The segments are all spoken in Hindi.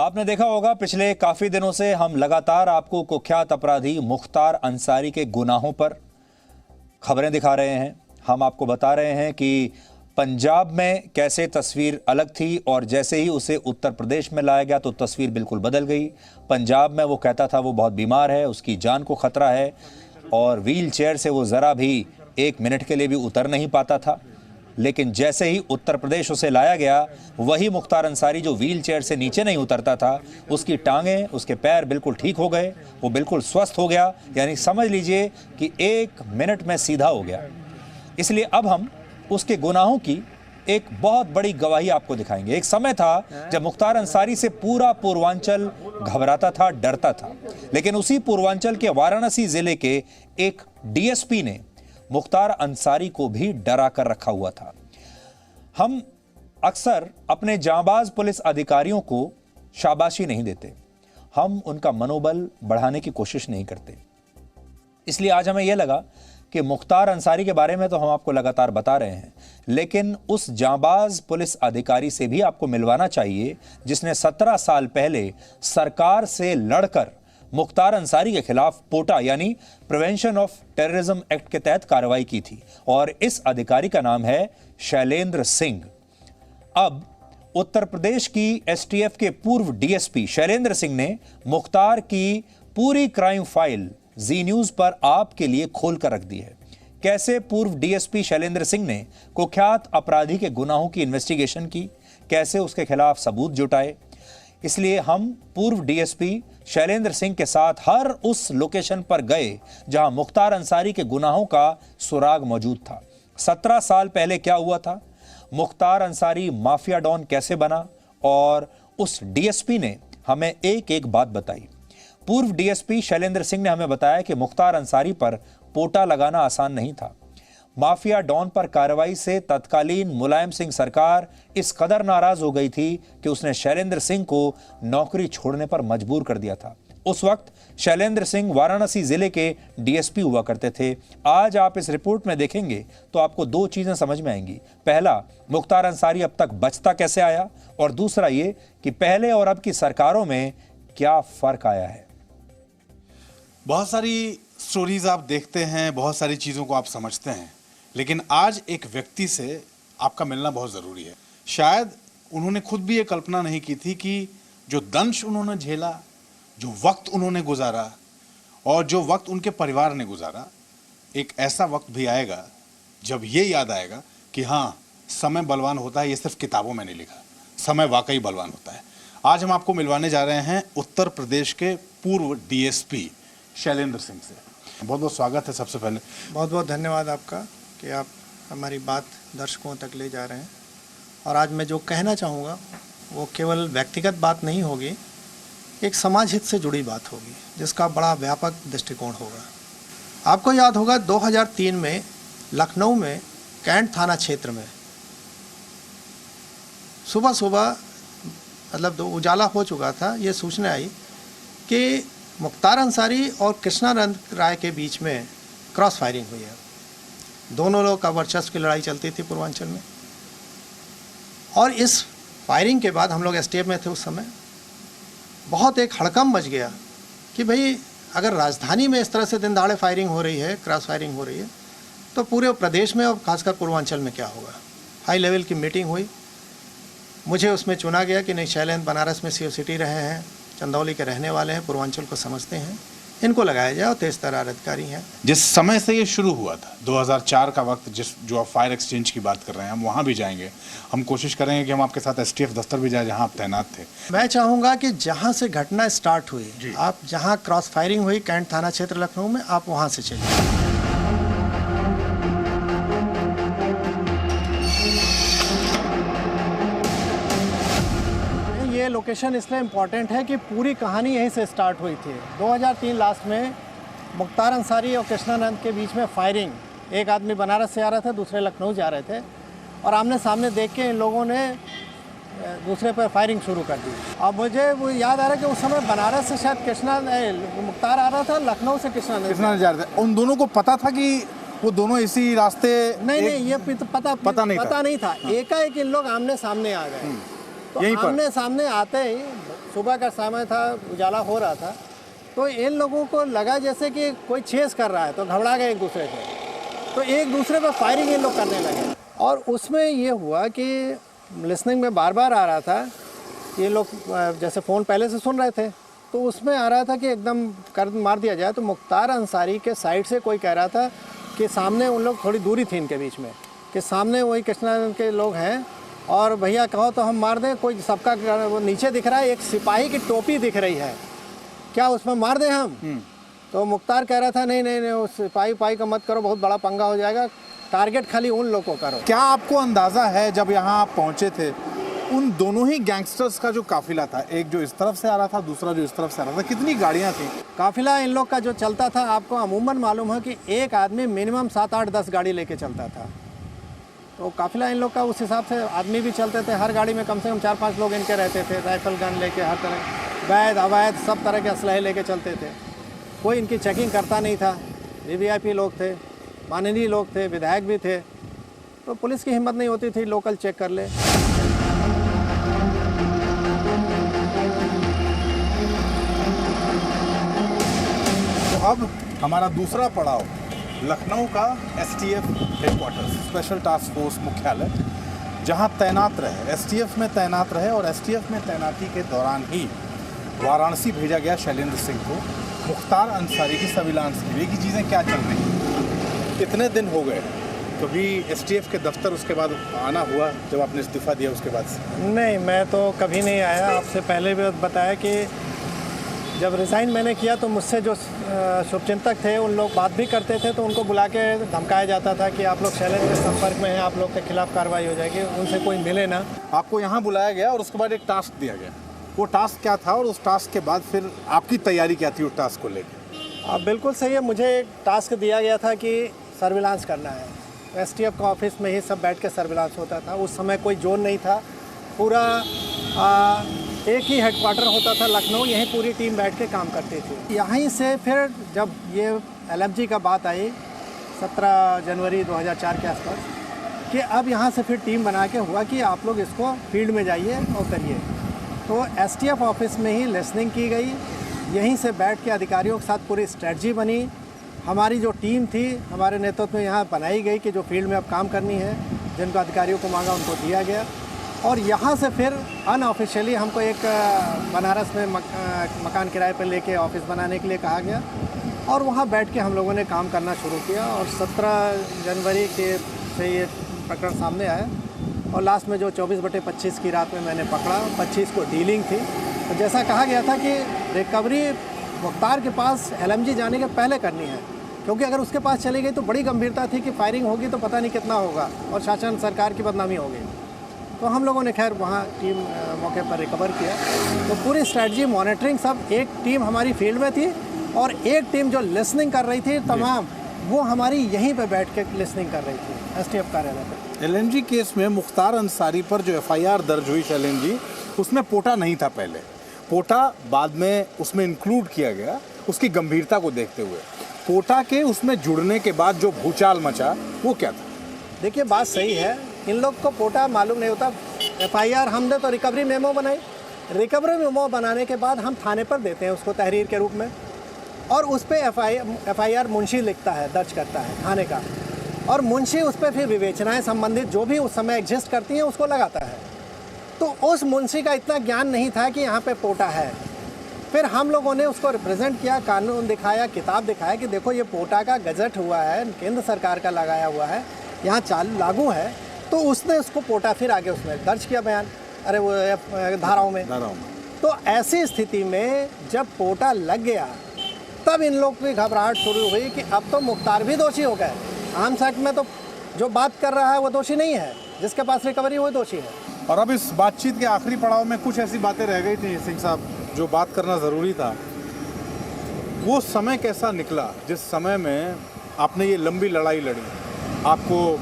आपने देखा होगा पिछले काफी दिनों से हम लगातार आपको कुख्यात अपराधी मुख्तार अंसारी के गुनाहों पर खबरें दिखा रहे हैं। हम आपको बता रहे हैं कि पंजाब में कैसे तस्वीर अलग थी और जैसे ही उसे उत्तर प्रदेश में लाया गया तो तस्वीर बिल्कुल बदल गई। पंजाब में वो कहता था वो बहुत बीमार है, उसकी जान को खतरा है और व्हील चेयर से वो ज़रा भी एक मिनट के लिए भी उतर नहीं पाता था। लेकिन जैसे ही उत्तर प्रदेश उसे लाया गया, वही मुख्तार अंसारी जो व्हील चेयर से नीचे नहीं उतरता था, उसकी टांगें, उसके पैर बिल्कुल ठीक हो गए, वो बिल्कुल स्वस्थ हो गया। यानी समझ लीजिए कि एक मिनट में सीधा हो गया। इसलिए अब हम उसके गुनाहों की एक बहुत बड़ी गवाही आपको दिखाएंगे। एक समय था जब मुख्तार अंसारी से पूरा पूर्वांचल घबराता था, डरता था, लेकिन उसी पूर्वांचल के वाराणसी जिले के एक डीएसपी ने मुख्तार अंसारी को भी डरा कर रखा हुआ था। हम अक्सर अपने जांबाज पुलिस अधिकारियों को शाबाशी नहीं देते, हम उनका मनोबल बढ़ाने की कोशिश नहीं करते। इसलिए आज हमें यह लगा कि मुख्तार अंसारी के बारे में तो हम आपको लगातार बता रहे हैं, लेकिन उस जांबाज पुलिस अधिकारी से भी आपको मिलवाना चाहिए जिसने 17 साल पहले सरकार से लड़कर मुख्तार अंसारी के खिलाफ पोटा यानी प्रिवेंशन ऑफ टेररिज्म एक्ट के तहत कार्रवाई की थी और इस अधिकारी का नाम है शैलेंद्र सिंह। अब उत्तर प्रदेश की एसटीएफ के पूर्व डीएसपी शैलेंद्र सिंह ने मुख्तार की पूरी क्राइम फाइल जी न्यूज पर आपके लिए खोल कर रख दी है। कैसे पूर्व डीएसपी शैलेंद्र सिंह ने कुख्यात अपराधी के गुनाहों की इन्वेस्टिगेशन की, कैसे उसके खिलाफ सबूत जुटाए। इसलिए हम पूर्व डीएसपी शैलेंद्र सिंह के साथ हर उस लोकेशन पर गए जहां मुख्तार अंसारी के गुनाहों का सुराग मौजूद था। 17 साल पहले क्या हुआ था, मुख्तार अंसारी माफिया डॉन कैसे बना, और उस डीएसपी ने हमें एक एक बात बताई। पूर्व डीएसपी शैलेंद्र सिंह ने हमें बताया कि मुख्तार अंसारी पर पोटा लगाना आसान नहीं था। माफिया डॉन पर कार्रवाई से तत्कालीन मुलायम सिंह सरकार इस कदर नाराज हो गई थी कि उसने शैलेंद्र सिंह को नौकरी छोड़ने पर मजबूर कर दिया था। उस वक्त शैलेंद्र सिंह वाराणसी जिले के डीएसपी हुआ करते थे। आज आप इस रिपोर्ट में देखेंगे तो आपको दो चीजें समझ में आएंगी। पहला, मुख्तार अंसारी अब तक बचता कैसे आया, और दूसरा ये कि पहले और अब की सरकारों में क्या फर्क आया है। बहुत सारी स्टोरीज आप देखते हैं, बहुत सारी चीज़ों को आप समझते हैं, लेकिन आज एक व्यक्ति से आपका मिलना बहुत ज़रूरी है। शायद उन्होंने खुद भी ये कल्पना नहीं की थी कि जो दंश उन्होंने झेला, जो वक्त उन्होंने गुजारा और जो वक्त उनके परिवार ने गुजारा, एक ऐसा वक्त भी आएगा जब ये याद आएगा कि हाँ, समय बलवान होता है, ये सिर्फ किताबों में नहीं लिखा, समय वाकई बलवान होता है। आज हम आपको मिलवाने जा रहे हैं उत्तर प्रदेश के पूर्व डीएसपी शैलेंद्र सिंह से। बहुत बहुत स्वागत है। सबसे पहले बहुत बहुत धन्यवाद आपका कि आप हमारी बात दर्शकों तक ले जा रहे हैं। और आज मैं जो कहना चाहूँगा वो केवल व्यक्तिगत बात नहीं होगी, एक समाज हित से जुड़ी बात होगी जिसका बड़ा व्यापक दृष्टिकोण होगा। आपको याद होगा 2003 में लखनऊ में कैंट थाना क्षेत्र में सुबह सुबह मतलब उजाला हो चुका था, ये सूचना आई कि मुख्तार अंसारी और कृष्णानंद राय के बीच में क्रॉस फायरिंग हुई है। दोनों लोग का वर्चस्व की लड़ाई चलती थी पूर्वांचल में। और इस फायरिंग के बाद हम लोग एसटीएफ में थे उस समय, बहुत एक हड़कंप मच गया कि भाई अगर राजधानी में इस तरह से दिन दहाड़े फायरिंग हो रही है, क्रॉस फायरिंग हो रही है, तो पूरे प्रदेश में और खासकर पूर्वांचल में क्या होगा। हाई लेवल की मीटिंग हुई, मुझे उसमें चुना गया कि नहीं, शैलेंद्र बनारस में सीओ सिटी रहे हैं, चंदौली के रहने वाले हैं, पूर्वांचल को समझते हैं, इनको लगाया जाए और तेज तर्रार अधिकारी हैं। जिस समय से ये शुरू हुआ था 2004 का वक्त, जो आप फायर एक्सचेंज की बात कर रहे हैं, हम वहाँ भी जाएंगे। हम कोशिश करेंगे कि हम आपके साथ एसटीएफ दफ्तर भी जाए जहाँ आप तैनात थे। मैं चाहूँगा कि जहाँ से घटना स्टार्ट हुई, आप जहाँ क्रॉस फायरिंग हुई कैंट थाना क्षेत्र लखनऊ में, आप वहाँ से चलिए। ये लोकेशन इसलिए इम्पॉर्टेंट है कि पूरी कहानी यहीं से स्टार्ट हुई थी। 2003 लास्ट में मुख्तार अंसारी और कृष्णानंद के बीच में फायरिंग, एक आदमी बनारस से आ रहा था, दूसरे लखनऊ जा रहे थे, और आमने सामने देख के इन लोगों ने दूसरे पर फायरिंग शुरू कर दी। अब मुझे वो याद आ रहा है कि उस समय बनारस से शायद मुख्तार आ रहा था, लखनऊ से कृष्णानंद जा रहे थे। उन दोनों को पता था कि वो दोनों इसी रास्ते? नहीं, ये पता नहीं था। एकाएक इन लोग आमने सामने आ गए। तो आमने सामने आते ही सुबह का समय था, उजाला हो रहा था, तो इन लोगों को लगा जैसे कि कोई चेस कर रहा है, तो घबरा गए एक दूसरे से, तो एक दूसरे पर फायरिंग ये लोग करने लगे। और उसमें ये हुआ कि लिसनिंग में बार बार आ रहा था, ये लोग जैसे फ़ोन पहले से सुन रहे थे, तो उसमें आ रहा था कि एकदम कर मार दिया जाए। तो मुख्तार अंसारी के साइड से कोई कह रहा था कि सामने उन लोग, थोड़ी दूरी थी इनके बीच में, कि सामने वही कृष्णानंद के लोग हैं और भैया कहो तो हम मार दें, कोई सबका वो नीचे दिख रहा है, एक सिपाही की टोपी दिख रही है, क्या उसमें मार दें हम? तो मुख्तार कह रहा था नहीं नहीं नहीं, उस सिपाही का मत करो, बहुत बड़ा पंगा हो जाएगा, टारगेट खाली उन लोग को करो। क्या आपको अंदाजा है जब यहाँ आप पहुंचे थे, उन दोनों ही गैंगस्टर्स का जो काफिला था, एक जो इस तरफ से आ रहा था, दूसरा जो इस तरफ से आ रहा था, कितनी गाड़ियाँ थी? काफिला इन लोग का जो चलता था, आपको अमूमन मालूम है कि एक आदमी मिनिमम 7, 8, 10 गाड़ी लेके चलता था। तो काफिला इन लोग का उस हिसाब से आदमी भी चलते थे, हर गाड़ी में कम से कम 4-5 लोग इनके रहते थे, राइफल गन लेके, हर तरह वैध अवैध सब तरह के असलहे लेके चलते थे। कोई इनकी चेकिंग करता नहीं था, वीवीआईपी लोग थे, माननीय लोग थे, विधायक भी थे, तो पुलिस की हिम्मत नहीं होती थी लोकल चेक कर ले। तो अब हमारा दूसरा पड़ाव लखनऊ का STF headquarters, special task force मुख्यालय, जहां तैनात रहे, एसटीएफ में तैनात रहे, और एसटीएफ में तैनाती के दौरान ही वाराणसी भेजा गया शैलेंद्र सिंह को मुख्तार अंसारी की सर्विलांस के लिए कि चीज़ें क्या चल रही हैं। इतने दिन हो गए, कभी एसटीएफ के दफ्तर उसके बाद आना हुआ जब आपने इस्तीफ़ा दिया उसके बाद से? नहीं, मैं तो कभी नहीं आया। आपसे पहले भी बताया कि जब रिज़ाइन मैंने किया तो मुझसे जो शुभचिंतक थे उन लोग बात भी करते थे, तो उनको बुला के धमकाया जाता था कि आप लोग शैलेंद्र के संपर्क में हैं, आप लोग के खिलाफ कार्रवाई हो जाएगी, उनसे कोई मिले ना। आपको यहाँ बुलाया गया और उसके बाद एक टास्क दिया गया, वो टास्क क्या था और उस टास्क के बाद फिर आपकी तैयारी क्या थी उस टास्क को लेकर? आप बिल्कुल सही है, मुझे एक टास्क दिया गया था कि सर्विलांस करना है। एसटीएफ का ऑफिस में ही सब बैठ के सर्विलांस होता था। उस समय कोई जोन नहीं था, पूरा एक ही हेडक्वार्टर होता था लखनऊ, यहीं पूरी टीम बैठ के काम करती थी। यहीं से फिर जब ये एलएमजी का बात आई 17 जनवरी 2004 के आसपास, कि अब यहाँ से फिर टीम बना के हुआ कि आप लोग इसको फील्ड में जाइए और करिए। तो एसटीएफ ऑफिस में ही लिसनिंग की गई, यहीं से बैठ के अधिकारियों के साथ पूरी स्ट्रेटजी बनी। हमारी जो टीम थी हमारे नेतृत्व में यहाँ बनाई गई कि जो फील्ड में अब काम करनी है, जिनको अधिकारियों को मांगा उनको दिया गया। और यहाँ से फिर अनऑफिशियली हमको एक बनारस में मकान किराए पर लेके ऑफिस बनाने के लिए कहा गया, और वहाँ बैठ के हम लोगों ने काम करना शुरू किया। और 17 जनवरी के से ये प्रकरण सामने आया, और लास्ट में जो 24/25 की रात में मैंने पकड़ा, 25 को डीलिंग थी। तो जैसा कहा गया था कि रिकवरी मुख्तार के पास एलएमजी जाने के पहले करनी है, क्योंकि अगर उसके पास चली गई तो बड़ी गंभीरता थी कि फायरिंग होगी तो पता नहीं कितना होगा और शासन सरकार की बदनामी होगी। तो हम लोगों ने खैर वहाँ टीम मौके पर रिकवर किया। तो पूरी स्ट्रेटजी, मॉनिटरिंग सब, एक टीम हमारी फील्ड में थी और एक टीम जो लिसनिंग कर रही थी तमाम, वो हमारी यहीं पे बैठ के लिसनिंग कर रही थी एसटीएफ कार्यालय पे। एलएनजी केस में मुख्तार अंसारी पर जो एफआईआर दर्ज हुई शैलेंद्र जी, उसमें पोटा नहीं था पहले, पोटा बाद में उसमें इंक्लूड किया गया उसकी गंभीरता को देखते हुए। पोटा के उसमें जुड़ने के बाद जो भूचाल मचा वो क्या था? देखिए बात सही है, इन लोग को पोटा मालूम नहीं होता। एफआईआर हमने तो रिकवरी मेमो बनाई, रिकवरी मेमो बनाने के बाद हम थाने पर देते हैं उसको तहरीर के रूप में, और उस पर एफआईआर मुंशी लिखता है, दर्ज करता है थाने का, और मुंशी उस पर फिर विवेचनाएं संबंधित जो भी उस समय एग्जिस्ट करती हैं उसको लगाता है। तो उस मुंशी का इतना ज्ञान नहीं था कि यहाँ पे पोटा है। फिर हम लोगों ने उसको रिप्रेजेंट किया, कानून दिखाया, किताब दिखाया कि देखो ये पोटा का गजट हुआ है, केंद्र सरकार का लगाया हुआ है, यहाँ चालू लागू है। तो उसने उसको पोटा फिर आगे उसमें दर्ज किया बयान, अरे वो धाराओं में। तो ऐसी स्थिति में जब पोटा लग गया तब इन लोग की घबराहट शुरू हुई कि अब तो मुख्तार भी दोषी हो गए। आर्म्स एक्ट में तो जो बात कर रहा है वो दोषी नहीं है, जिसके पास रिकवरी वो दोषी है। और अब इस बातचीत के आखिरी पड़ाव में कुछ ऐसी बातें रह गई थी सिंह साहब जो बात करना ज़रूरी था। वो समय कैसा निकला जिस समय में आपने ये लंबी लड़ाई लड़ी, आपको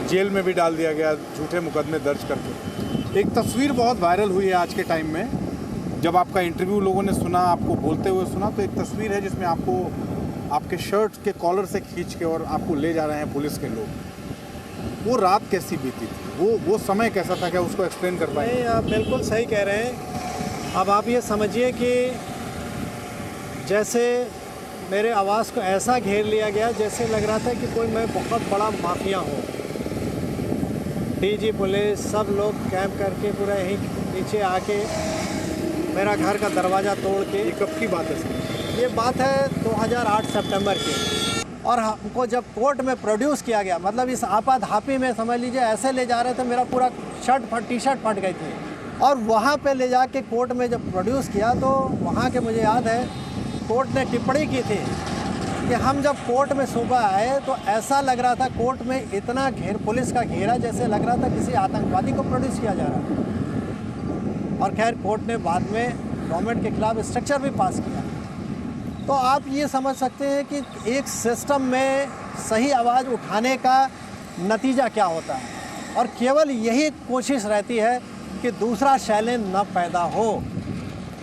जेल में भी डाल दिया गया झूठे मुकदमे दर्ज करके। एक तस्वीर बहुत वायरल हुई है आज के टाइम में, जब आपका इंटरव्यू लोगों ने सुना, आपको बोलते हुए सुना, तो एक तस्वीर है जिसमें आपको आपके शर्ट के कॉलर से खींच के और आपको ले जा रहे हैं पुलिस के लोग। वो रात कैसी बीती थी, वो समय कैसा था, क्या उसको एक्सप्लेन कर पाएंगे? नहीं, आप बिल्कुल सही कह रहे हैं अब आप ये समझिए कि जैसे मेरे आवाज़ को ऐसा घेर लिया गया जैसे लग रहा था कि कोई मैं बहुत बड़ा माफिया हूँ। डीजी पुलिस सब लोग कैंप करके पूरा यहीं नीचे आके मेरा घर का दरवाज़ा तोड़ के। ये कब की बात है सर? ये बात है 2008 सितंबर की। और हमको जब कोर्ट में प्रोड्यूस किया गया, मतलब इस आपाधापी में समझ लीजिए ऐसे ले जा रहे थे, मेरा पूरा टी शर्ट फट गई थी। और वहाँ पे ले जाके कोर्ट में जब प्रोड्यूस किया तो वहाँ के मुझे याद है कोर्ट ने टिप्पणी की थी कि हम जब कोर्ट में सुबह आए तो ऐसा लग रहा था कोर्ट में इतना पुलिस का घेरा जैसे लग रहा था किसी आतंकवादी को प्रोड्यूस किया जा रहा था। और खैर कोर्ट ने बाद में गवर्नमेंट के खिलाफ स्ट्रक्चर भी पास किया। तो आप ये समझ सकते हैं कि एक सिस्टम में सही आवाज़ उठाने का नतीजा क्या होता है, और केवल यही कोशिश रहती है कि दूसरा शैलेंद्र न पैदा हो,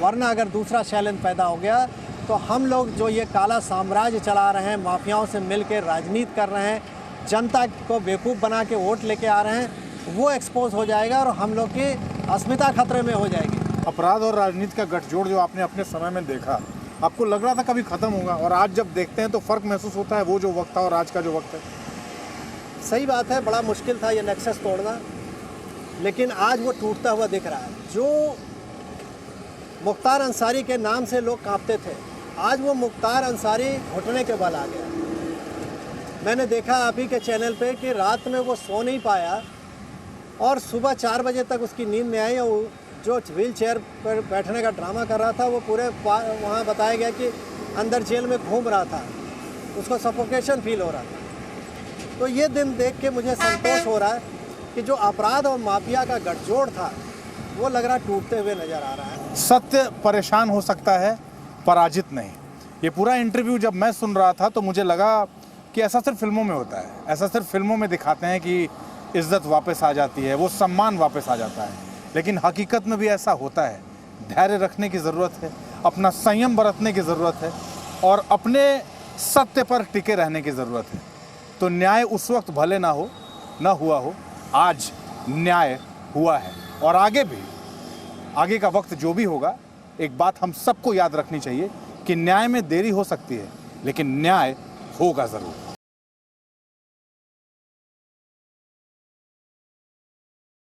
वरना अगर दूसरा शैलेंद्र पैदा हो गया तो हम लोग जो ये काला साम्राज्य चला रहे हैं, माफियाओं से मिलकर राजनीति कर रहे हैं, जनता को बेवकूफ़ बना के वोट लेके आ रहे हैं, वो एक्सपोज हो जाएगा और हम लोग की अस्मिता खतरे में हो जाएगी। अपराध और राजनीति का गठजोड़ जो आपने अपने समय में देखा, आपको लग रहा था कभी ख़त्म होगा, और आज जब देखते हैं तो फ़र्क महसूस होता है वो जो वक्त था और आज का जो वक्त है? सही बात है, बड़ा मुश्किल था ये नेक्सस तोड़ना, लेकिन आज वो टूटता हुआ दिख रहा है। जो मुख्तार अंसारी के नाम से लोग कांपते थे, आज वो मुख्तार अंसारी घुटने के बल आ गया। मैंने देखा आप ही के चैनल पे कि रात में वो सो नहीं पाया और सुबह 4 बजे तक उसकी नींद में आई, और जो व्हील चेयर पर बैठने का ड्रामा कर रहा था वो पूरे वहाँ बताया गया कि अंदर जेल में घूम रहा था, उसको सफोकेशन फील हो रहा था। तो ये दिन देख के मुझे संतोष हो रहा है कि जो अपराध और माफिया का गठजोड़ था वो लग रहा टूटते हुए नज़र आ रहा है। सत्य परेशान हो सकता है, पराजित नहीं। ये पूरा इंटरव्यू जब मैं सुन रहा था तो मुझे लगा कि ऐसा सिर्फ फिल्मों में होता है, ऐसा सिर्फ फिल्मों में दिखाते हैं कि इज्जत वापस आ जाती है, वो सम्मान वापस आ जाता है, लेकिन हकीकत में भी ऐसा होता है। धैर्य रखने की ज़रूरत है, अपना संयम बरतने की ज़रूरत है और अपने सत्य पर टिके रहने की ज़रूरत है। तो न्याय उस वक्त भले ना हो, ना हुआ हो, आज न्याय हुआ है और आगे भी, आगे का वक्त जो भी होगा, एक बात हम सबको याद रखनी चाहिए कि न्याय में देरी हो सकती है लेकिन न्याय होगा ज़रूर।